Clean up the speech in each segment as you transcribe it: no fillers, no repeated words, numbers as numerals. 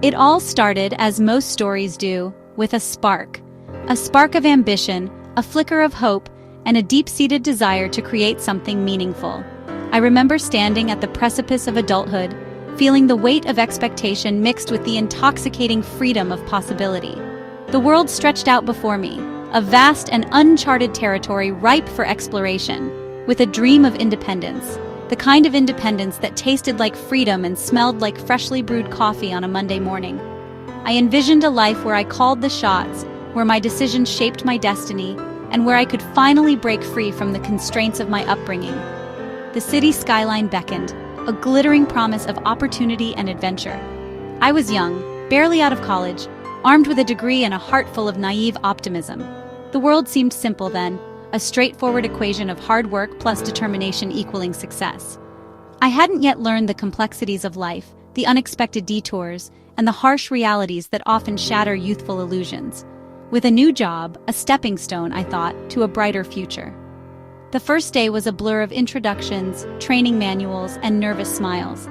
It all started, as most stories do, with a spark. A spark of ambition, a flicker of hope, and a deep-seated desire to create something meaningful. I remember standing at the precipice of adulthood, feeling the weight of expectation mixed with the intoxicating freedom of possibility. The world stretched out before me, a vast and uncharted territory ripe for exploration, with a dream of independence, the kind of independence that tasted like freedom and smelled like freshly brewed coffee on a Monday morning. I envisioned a life where I called the shots, where my decisions shaped my destiny, and where I could finally break free from the constraints of my upbringing. The city skyline beckoned, a glittering promise of opportunity and adventure. I was young, barely out of college, armed with a degree and a heart full of naive optimism. The world seemed simple then, a straightforward equation of hard work plus determination equaling success. I hadn't yet learned the complexities of life, the unexpected detours, and the harsh realities that often shatter youthful illusions. With a new job, a stepping stone, I thought, to a brighter future. The first day was a blur of introductions, training manuals, and nervous smiles.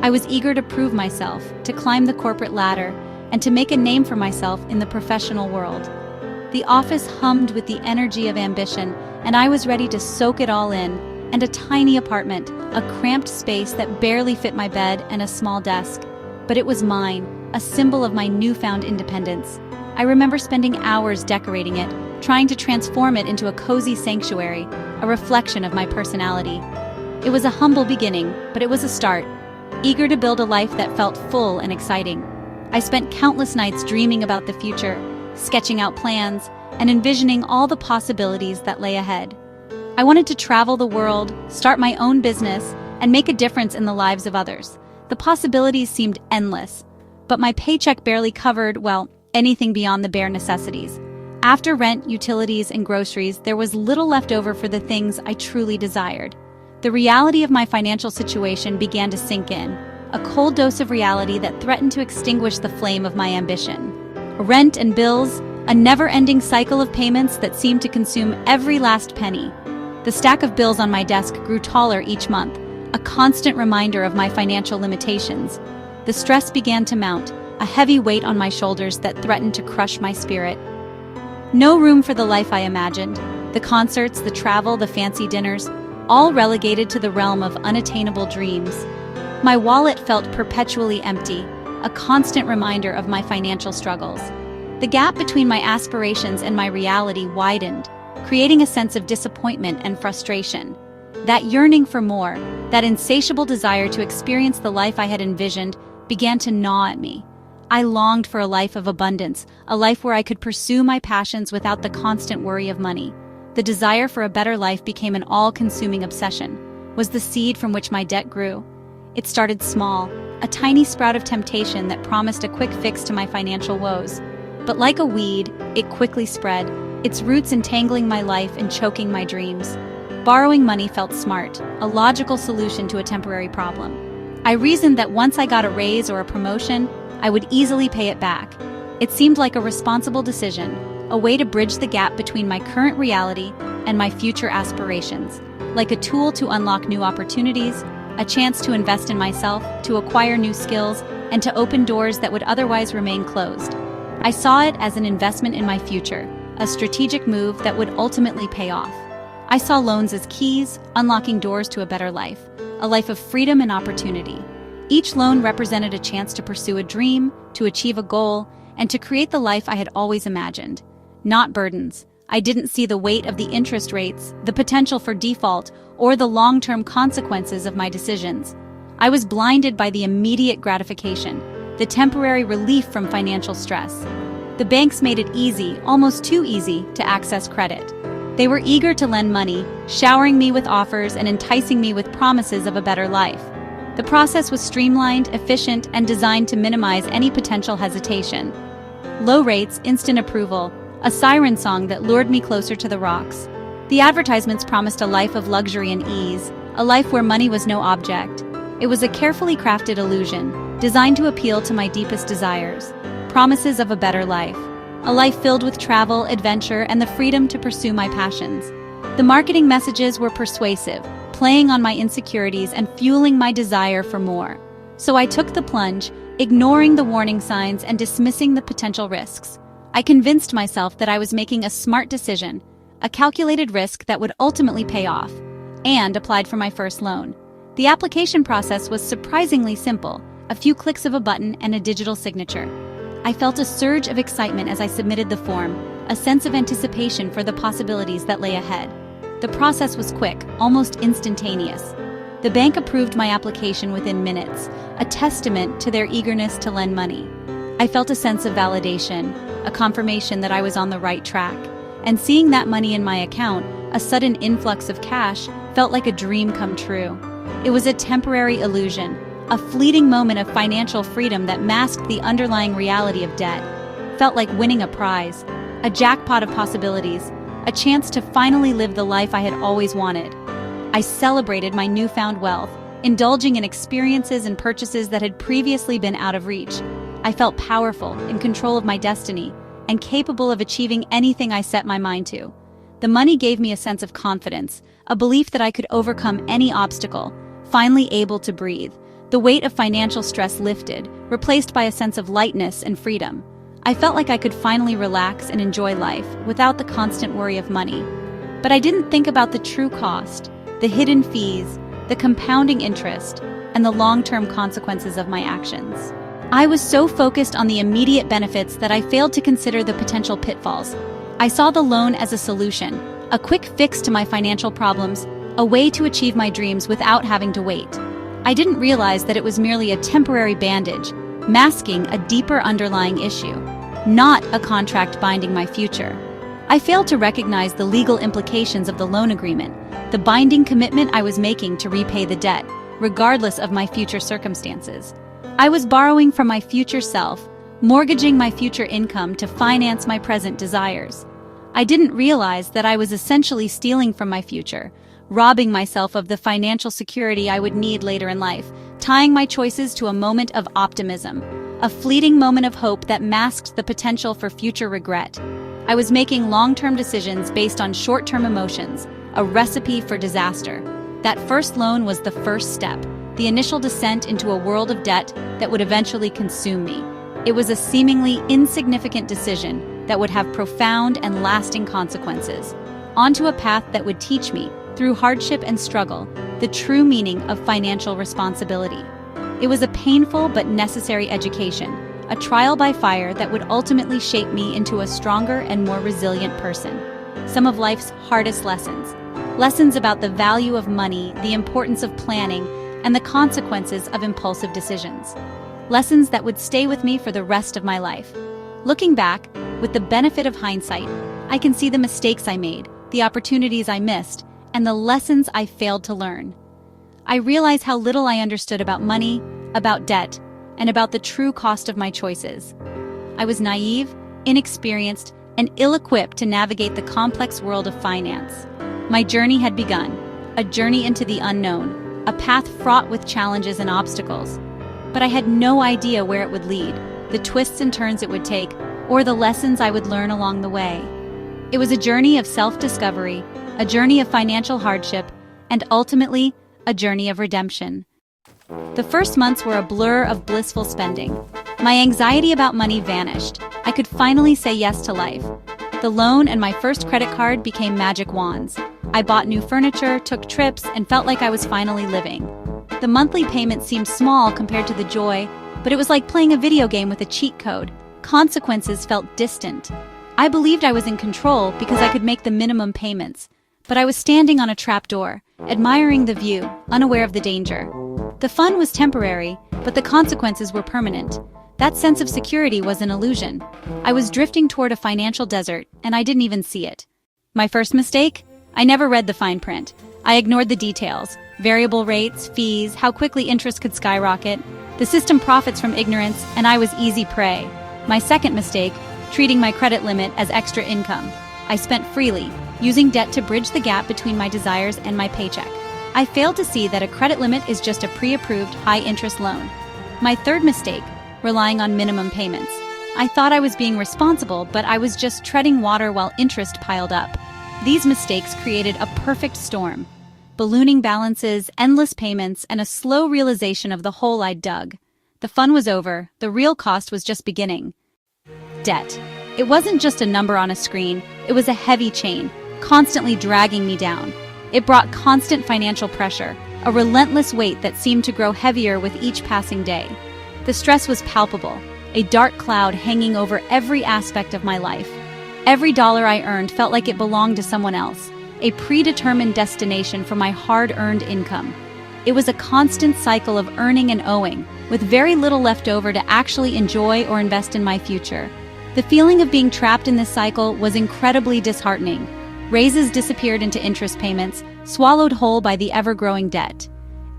I was eager to prove myself, to climb the corporate ladder, and to make a name for myself in the professional world. The office hummed with the energy of ambition, and I was ready to soak it all in, and a tiny apartment, a cramped space that barely fit my bed and a small desk. But it was mine, a symbol of my newfound independence. I remember spending hours decorating it, trying to transform it into a cozy sanctuary, a reflection of my personality. It was a humble beginning, but it was a start, eager to build a life that felt full and exciting. I spent countless nights dreaming about the future, sketching out plans, and envisioning all the possibilities that lay ahead. I wanted to travel the world, start my own business, and make a difference in the lives of others. The possibilities seemed endless, but my paycheck barely covered, well, anything beyond the bare necessities. After rent, utilities, and groceries, there was little left over for the things I truly desired. The reality of my financial situation began to sink in, a cold dose of reality that threatened to extinguish the flame of my ambition. Rent and bills, a never-ending cycle of payments that seemed to consume every last penny. The stack of bills on my desk grew taller each month, a constant reminder of my financial limitations. The stress began to mount, a heavy weight on my shoulders that threatened to crush my spirit. No room for the life I imagined. The concerts, the travel, the fancy dinners, all relegated to the realm of unattainable dreams. My wallet felt perpetually empty, a constant reminder of my financial struggles. The gap between my aspirations and my reality widened, creating a sense of disappointment and frustration. That yearning for more, that insatiable desire to experience the life I had envisioned, began to gnaw at me. I longed for a life of abundance, a life where I could pursue my passions without the constant worry of money. The desire for a better life became an all-consuming obsession, was the seed from which my debt grew. It started small, a tiny sprout of temptation that promised a quick fix to my financial woes. But like a weed, it quickly spread, its roots entangling my life and choking my dreams. Borrowing money felt smart, a logical solution to a temporary problem. I reasoned that once I got a raise or a promotion, I would easily pay it back. It seemed like a responsible decision, a way to bridge the gap between my current reality and my future aspirations, like a tool to unlock new opportunities, a chance to invest in myself, to acquire new skills, and to open doors that would otherwise remain closed. I saw it as an investment in my future, a strategic move that would ultimately pay off. I saw loans as keys, unlocking doors to a better life, a life of freedom and opportunity. Each loan represented a chance to pursue a dream, to achieve a goal, and to create the life I had always imagined. Not burdens. I didn't see the weight of the interest rates, the potential for default, or the long-term consequences of my decisions. I was blinded by the immediate gratification, the temporary relief from financial stress. The banks made it easy, almost too easy, to access credit. They were eager to lend money, showering me with offers and enticing me with promises of a better life. The process was streamlined, efficient, and designed to minimize any potential hesitation. Low rates, instant approval, a siren song that lured me closer to the rocks. The advertisements promised a life of luxury and ease, a life where money was no object. It was a carefully crafted illusion, designed to appeal to my deepest desires. Promises of a better life. A life filled with travel, adventure, and the freedom to pursue my passions. The marketing messages were persuasive, playing on my insecurities and fueling my desire for more. So I took the plunge, ignoring the warning signs and dismissing the potential risks. I convinced myself that I was making a smart decision, a calculated risk that would ultimately pay off, and applied for my first loan. The application process was surprisingly simple, a few clicks of a button and a digital signature. I felt a surge of excitement as I submitted the form, a sense of anticipation for the possibilities that lay ahead. The process was quick, almost instantaneous. The bank approved my application within minutes, a testament to their eagerness to lend money. I felt a sense of validation, a confirmation that I was on the right track, and seeing that money in my account, a sudden influx of cash, felt like a dream come true. It was a temporary illusion, a fleeting moment of financial freedom that masked the underlying reality of debt. Felt like winning a prize, a jackpot of possibilities, a chance to finally live the life I had always wanted. I celebrated my newfound wealth, indulging in experiences and purchases that had previously been out of reach. I felt powerful, in control of my destiny, and capable of achieving anything I set my mind to. The money gave me a sense of confidence, a belief that I could overcome any obstacle, finally able to breathe. The weight of financial stress lifted, replaced by a sense of lightness and freedom. I felt like I could finally relax and enjoy life without the constant worry of money. But I didn't think about the true cost, the hidden fees, the compounding interest, and the long-term consequences of my actions. I was so focused on the immediate benefits that I failed to consider the potential pitfalls. I saw the loan as a solution, a quick fix to my financial problems, a way to achieve my dreams without having to wait. I didn't realize that it was merely a temporary bandage, masking a deeper underlying issue, not a contract binding my future. I failed to recognize the legal implications of the loan agreement, the binding commitment I was making to repay the debt, regardless of my future circumstances. I was borrowing from my future self, mortgaging my future income to finance my present desires. I didn't realize that I was essentially stealing from my future, robbing myself of the financial security I would need later in life, tying my choices to a moment of optimism, a fleeting moment of hope that masked the potential for future regret. I was making long-term decisions based on short-term emotions, a recipe for disaster. That first loan was the first step, the initial descent into a world of debt that would eventually consume me. It was a seemingly insignificant decision that would have profound and lasting consequences, onto a path that would teach me, through hardship and struggle, the true meaning of financial responsibility. It was a painful but necessary education, a trial by fire that would ultimately shape me into a stronger and more resilient person. Some of life's hardest lessons. Lessons about the value of money, the importance of planning, and the consequences of impulsive decisions. Lessons that would stay with me for the rest of my life. Looking back, with the benefit of hindsight, I can see the mistakes I made, the opportunities I missed, and the lessons I failed to learn. I realize how little I understood about money, about debt, and about the true cost of my choices. I was naive, inexperienced, and ill-equipped to navigate the complex world of finance. My journey had begun, a journey into the unknown, a path fraught with challenges and obstacles. But I had no idea where it would lead, the twists and turns it would take, or the lessons I would learn along the way. It was a journey of self-discovery, a journey of financial hardship, and ultimately, a journey of redemption. The first months were a blur of blissful spending. My anxiety about money vanished. I could finally say yes to life. The loan and my first credit card became magic wands. I bought new furniture, took trips, and felt like I was finally living. The monthly payment seemed small compared to the joy, but it was like playing a video game with a cheat code. Consequences felt distant. I believed I was in control because I could make the minimum payments, but I was standing on a trapdoor, admiring the view, unaware of the danger. The fun was temporary, but the consequences were permanent. That sense of security was an illusion. I was drifting toward a financial desert, and I didn't even see it. My first mistake? I never read the fine print. I ignored the details. Variable rates, fees, how quickly interest could skyrocket. The system profits from ignorance, and I was easy prey. My second mistake, treating my credit limit as extra income. I spent freely, using debt to bridge the gap between my desires and my paycheck. I failed to see that a credit limit is just a pre-approved high-interest loan. My third mistake, relying on minimum payments. I thought I was being responsible, but I was just treading water while interest piled up. These mistakes created a perfect storm. Ballooning balances, endless payments, and a slow realization of the hole I'd dug. The fun was over, the real cost was just beginning. Debt. It wasn't just a number on a screen, it was a heavy chain, constantly dragging me down. It brought constant financial pressure, a relentless weight that seemed to grow heavier with each passing day. The stress was palpable, a dark cloud hanging over every aspect of my life. Every dollar I earned felt like it belonged to someone else, a predetermined destination for my hard-earned income. It was a constant cycle of earning and owing, with very little left over to actually enjoy or invest in my future. The feeling of being trapped in this cycle was incredibly disheartening. Raises disappeared into interest payments, swallowed whole by the ever-growing debt.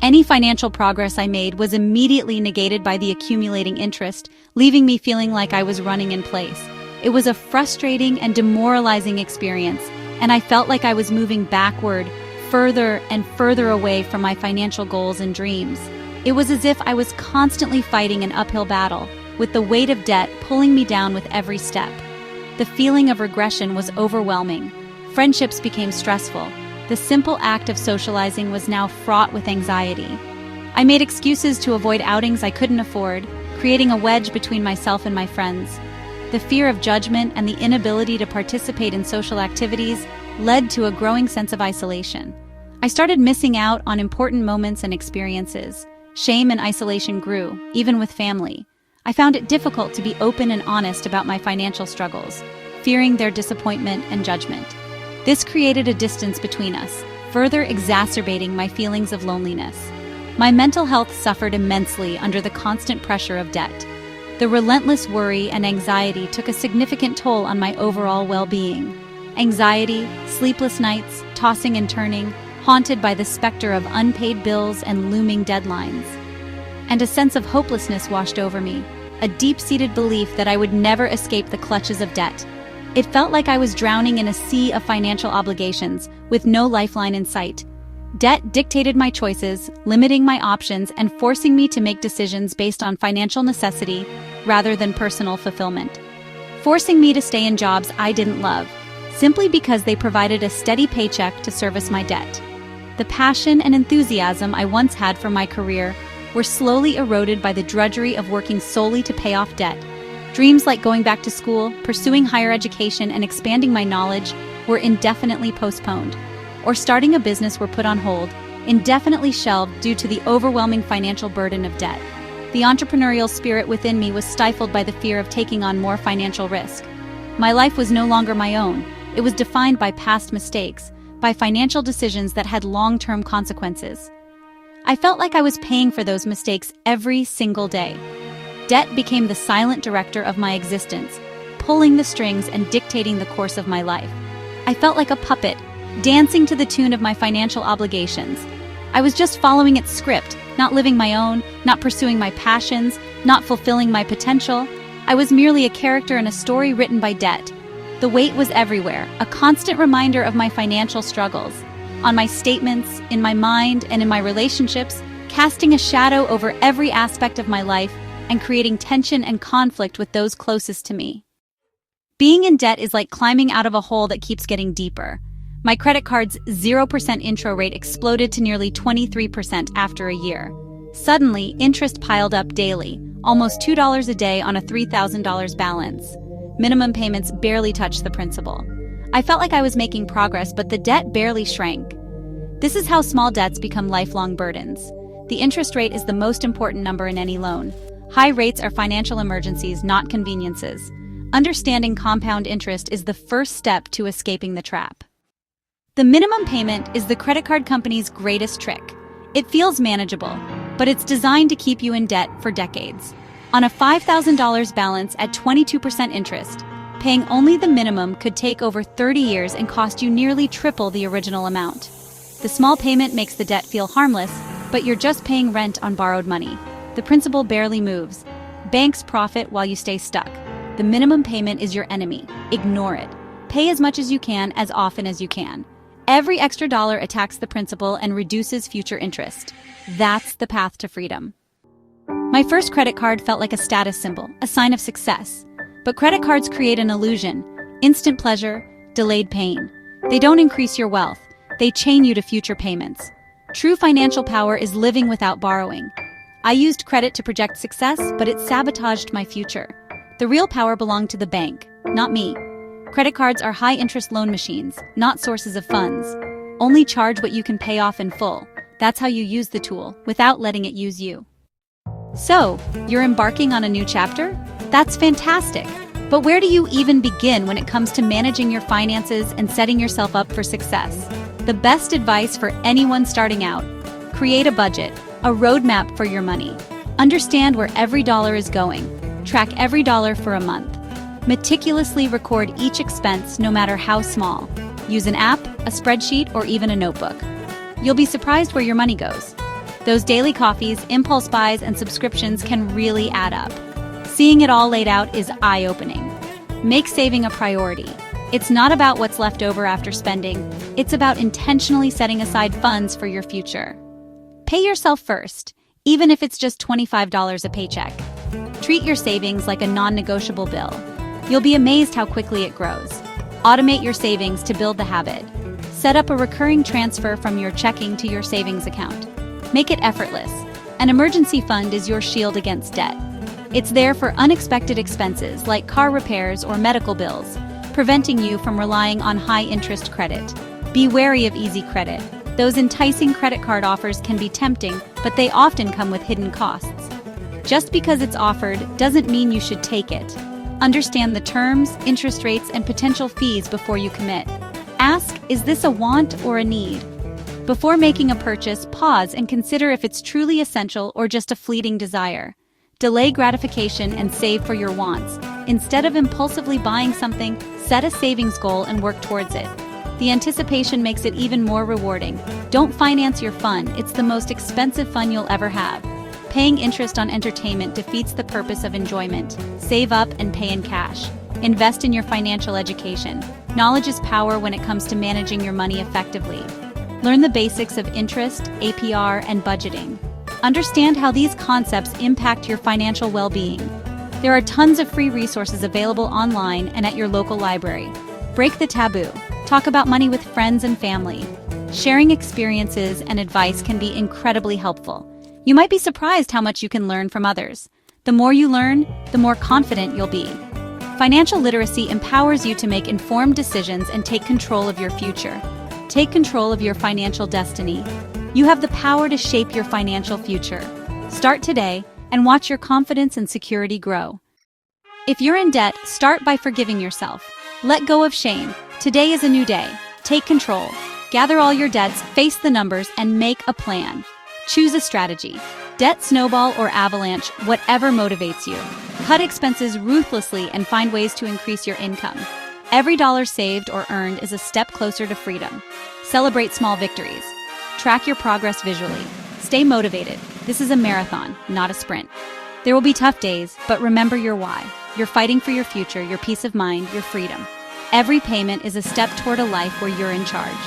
Any financial progress I made was immediately negated by the accumulating interest, leaving me feeling like I was running in place. It was a frustrating and demoralizing experience, and I felt like I was moving backward, further and further away from my financial goals and dreams. It was as if I was constantly fighting an uphill battle, with the weight of debt pulling me down with every step. The feeling of regression was overwhelming. Friendships became stressful. The simple act of socializing was now fraught with anxiety. I made excuses to avoid outings I couldn't afford, creating a wedge between myself and my friends. The fear of judgment and the inability to participate in social activities led to a growing sense of isolation. I started missing out on important moments and experiences. Shame and isolation grew, even with family. I found it difficult to be open and honest about my financial struggles, fearing their disappointment and judgment. This created a distance between us, further exacerbating my feelings of loneliness. My mental health suffered immensely under the constant pressure of debt. The relentless worry and anxiety took a significant toll on my overall well-being. Anxiety, sleepless nights, tossing and turning, haunted by the specter of unpaid bills and looming deadlines. And a sense of hopelessness washed over me, a deep-seated belief that I would never escape the clutches of debt. It felt like I was drowning in a sea of financial obligations, with no lifeline in sight. Debt dictated my choices, limiting my options and forcing me to make decisions based on financial necessity rather than personal fulfillment. Forcing me to stay in jobs I didn't love, simply because they provided a steady paycheck to service my debt. The passion and enthusiasm I once had for my career were slowly eroded by the drudgery of working solely to pay off debt. Dreams like going back to school, pursuing higher education, and expanding my knowledge were indefinitely postponed. Or starting a business were put on hold, indefinitely shelved due to the overwhelming financial burden of debt. The entrepreneurial spirit within me was stifled by the fear of taking on more financial risk. My life was no longer my own. It was defined by past mistakes, by financial decisions that had long-term consequences. I felt like I was paying for those mistakes every single day. Debt became the silent director of my existence, pulling the strings and dictating the course of my life. I felt like a puppet, dancing to the tune of my financial obligations. I was just following its script, not living my own, not pursuing my passions, not fulfilling my potential. I was merely a character in a story written by debt. The weight was everywhere, a constant reminder of my financial struggles. On my statements, in my mind, and in my relationships, casting a shadow over every aspect of my life and creating tension and conflict with those closest to me. Being in debt is like climbing out of a hole that keeps getting deeper. My credit card's 0% intro rate exploded to nearly 23% after a year. Suddenly, interest piled up daily, almost $2 a day on a $3,000 balance. Minimum payments barely touched the principal. I felt like I was making progress, but the debt barely shrank. This is how small debts become lifelong burdens. The interest rate is the most important number in any loan. High rates are financial emergencies, not conveniences. Understanding compound interest is the first step to escaping the trap. The minimum payment is the credit card company's greatest trick. It feels manageable, but it's designed to keep you in debt for decades. On a $5,000 balance at 22% interest, paying only the minimum could take over 30 years and cost you nearly triple the original amount. The small payment makes the debt feel harmless, but you're just paying rent on borrowed money. The principal barely moves. Banks profit while you stay stuck. The minimum payment is your enemy. Ignore it. Pay as much as you can, as often as you can. Every extra dollar attacks the principal and reduces future interest. That's the path to freedom. My first credit card felt like a status symbol, a sign of success. But credit cards create an illusion: instant pleasure, delayed pain. They don't increase your wealth. They chain you to future payments. True financial power is living without borrowing. I used credit to project success, but it sabotaged my future. The real power belonged to the bank, not me. Credit cards are high-interest loan machines, not sources of funds. Only charge what you can pay off in full. That's how you use the tool, without letting it use you. So, you're embarking on a new chapter? That's fantastic. But where do you even begin when it comes to managing your finances and setting yourself up for success? The best advice for anyone starting out: create a budget, a roadmap for your money. Understand where every dollar is going. Track every dollar for a month. Meticulously record each expense, no matter how small. Use an app, a spreadsheet, or even a notebook. You'll be surprised where your money goes. Those daily coffees, impulse buys, and subscriptions can really add up. Seeing it all laid out is eye-opening. Make saving a priority. It's not about what's left over after spending. It's about intentionally setting aside funds for your future. Pay yourself first, even if it's just $25 a paycheck. Treat your savings like a non-negotiable bill. You'll be amazed how quickly it grows. Automate your savings to build the habit. Set up a recurring transfer from your checking to your savings account. Make it effortless. An emergency fund is your shield against debt. It's there for unexpected expenses like car repairs or medical bills, preventing you from relying on high-interest credit. Be wary of easy credit. Those enticing credit card offers can be tempting, but they often come with hidden costs. Just because it's offered doesn't mean you should take it. Understand the terms, interest rates, and potential fees before you commit. Ask, is this a want or a need? Before making a purchase, pause and consider if it's truly essential or just a fleeting desire. Delay gratification and save for your wants. Instead of impulsively buying something, set a savings goal and work towards it. The anticipation makes it even more rewarding. Don't finance your fun. It's the most expensive fun you'll ever have. Paying interest on entertainment defeats the purpose of enjoyment. Save up and pay in cash. Invest in your financial education. Knowledge is power when it comes to managing your money effectively. Learn the basics of interest, APR, and budgeting. Understand how these concepts impact your financial well-being. There are tons of free resources available online and at your local library. Break the taboo. Talk about money with friends and family. Sharing experiences and advice can be incredibly helpful. You might be surprised how much you can learn from others. The more you learn, the more confident you'll be. Financial literacy empowers you to make informed decisions and take control of your future. Take control of your financial destiny. You have the power to shape your financial future. Start today and watch your confidence and security grow. If you're in debt, start by forgiving yourself. Let go of shame. Today is a new day. Take control. Gather all your debts, face the numbers, and make a plan. Choose a strategy. Debt snowball or avalanche, whatever motivates you. Cut expenses ruthlessly and find ways to increase your income. Every dollar saved or earned is a step closer to freedom. Celebrate small victories. Track your progress visually. Stay motivated. This is a marathon, not a sprint. There will be tough days, but remember your why. You're fighting for your future, your peace of mind, your freedom. Every payment is a step toward a life where you're in charge.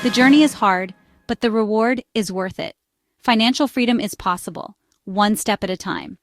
The journey is hard, but the reward is worth it. Financial freedom is possible, one step at a time.